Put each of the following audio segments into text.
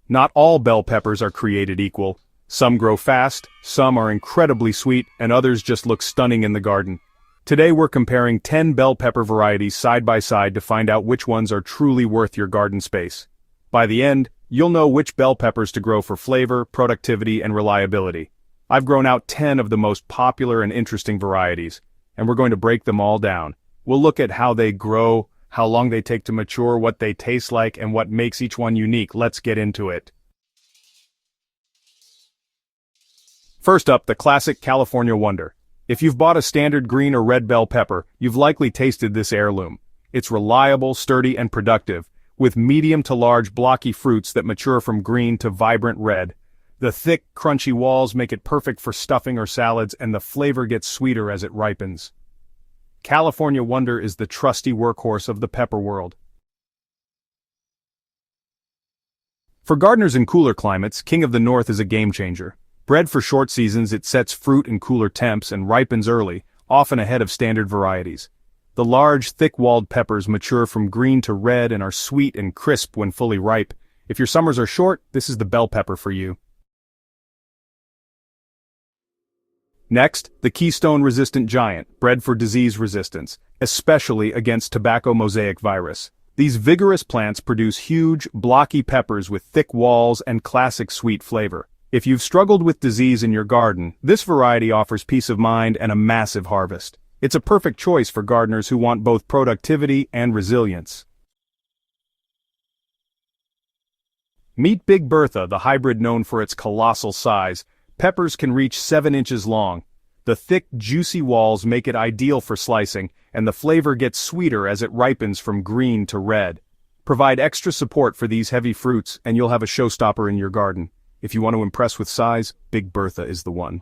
Not all bell peppers are created equal. Some grow fast, some are incredibly sweet, and others just look stunning in the garden. Today we're comparing 10 bell pepper varieties side by side to find out which ones are truly worth your garden space. By the end, you'll know which bell peppers to grow for flavor, productivity, and reliability. I've grown out 10 of the most popular and interesting varieties, and we're going to break them all down. We'll look at how they grow, how long they take to mature, what they taste like, and what makes each one unique. Let's get into it. First up, the classic California Wonder. If you've bought a standard green or red bell pepper, you've likely tasted this heirloom. It's reliable, sturdy, and productive, with medium to large blocky fruits that mature from green to vibrant red. The thick, crunchy walls make it perfect for stuffing or salads, and the flavor gets sweeter as it ripens. California Wonder is the trusty workhorse of the pepper world. For gardeners in cooler climates, King of the North is a game-changer. Bred for short seasons, it sets fruit in cooler temps and ripens early, often ahead of standard varieties. The large, thick-walled peppers mature from green to red and are sweet and crisp when fully ripe. If your summers are short, this is the bell pepper for you. Next, the Keystone-resistant giant, bred for disease resistance, especially against tobacco mosaic virus. These vigorous plants produce huge, blocky peppers with thick walls and classic sweet flavor. If you've struggled with disease in your garden, this variety offers peace of mind and a massive harvest. It's a perfect choice for gardeners who want both productivity and resilience. Meet Big Bertha, the hybrid known for its colossal size. Peppers can reach 7 inches long. The thick, juicy walls make it ideal for slicing, and the flavor gets sweeter as it ripens from green to red. Provide extra support for these heavy fruits, and you'll have a showstopper in your garden. If you want to impress with size, Big Bertha is the one.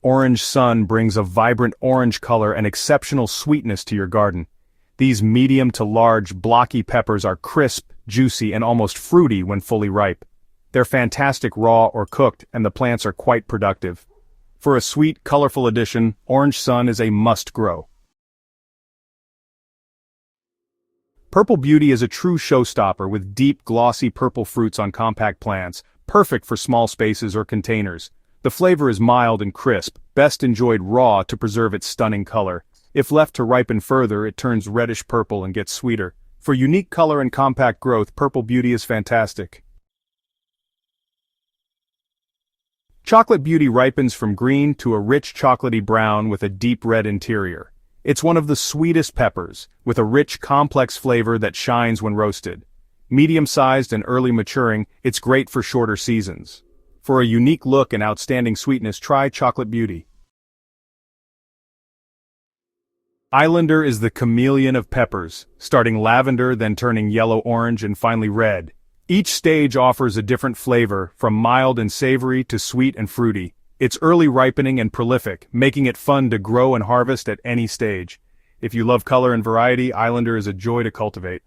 Orange Sun brings a vibrant orange color and exceptional sweetness to your garden. These medium to large, blocky peppers are crisp, juicy, and almost fruity when fully ripe. They're fantastic raw or cooked, and the plants are quite productive. For a sweet, colorful addition, Orange Sun is a must-grow. Purple Beauty is a true showstopper with deep, glossy purple fruits on compact plants, perfect for small spaces or containers. The flavor is mild and crisp, best enjoyed raw to preserve its stunning color. If left to ripen further, it turns reddish purple and gets sweeter. For unique color and compact growth, Purple Beauty is fantastic. Chocolate Beauty ripens from green to a rich chocolatey brown with a deep red interior. It's one of the sweetest peppers, with a rich, complex flavor that shines when roasted. Medium-sized and early maturing, it's great for shorter seasons. For a unique look and outstanding sweetness, try Chocolate Beauty. Islander is the chameleon of peppers, starting lavender, then turning yellow-orange and finally red. Each stage offers a different flavor, from mild and savory to sweet and fruity. It's early ripening and prolific, making it fun to grow and harvest at any stage. If you love color and variety, Islander is a joy to cultivate.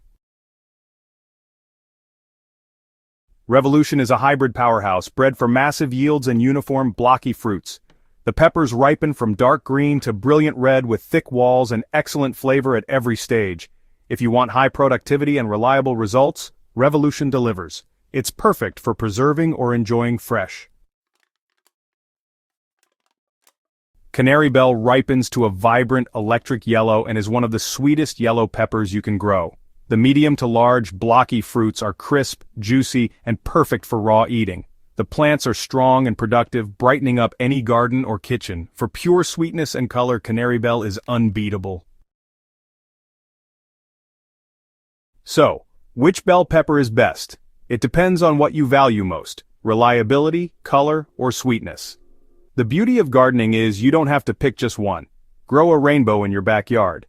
Revolution is a hybrid powerhouse, bred for massive yields and uniform, blocky fruits. The peppers ripen from dark green to brilliant red with thick walls and excellent flavor at every stage. If you want high productivity and reliable results, Revolution delivers. It's perfect for preserving or enjoying fresh. Canary Bell ripens to a vibrant electric yellow and is one of the sweetest yellow peppers you can grow. The medium to large, blocky fruits are crisp, juicy, and perfect for raw eating. The plants are strong and productive, brightening up any garden or kitchen. For pure sweetness and color, Canary Bell is unbeatable. So, which bell pepper is best? It depends on what you value most: reliability, color, or sweetness. The beauty of gardening is you don't have to pick just one. Grow a rainbow in your backyard.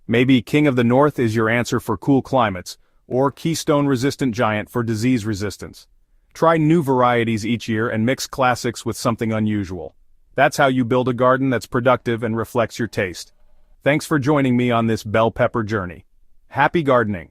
Maybe King of the North is your answer for cool climates, or Keystone-resistant giant for disease resistance. Try new varieties each year and mix classics with something unusual. That's how you build a garden that's productive and reflects your taste. Thanks for joining me on this bell pepper journey. Happy gardening!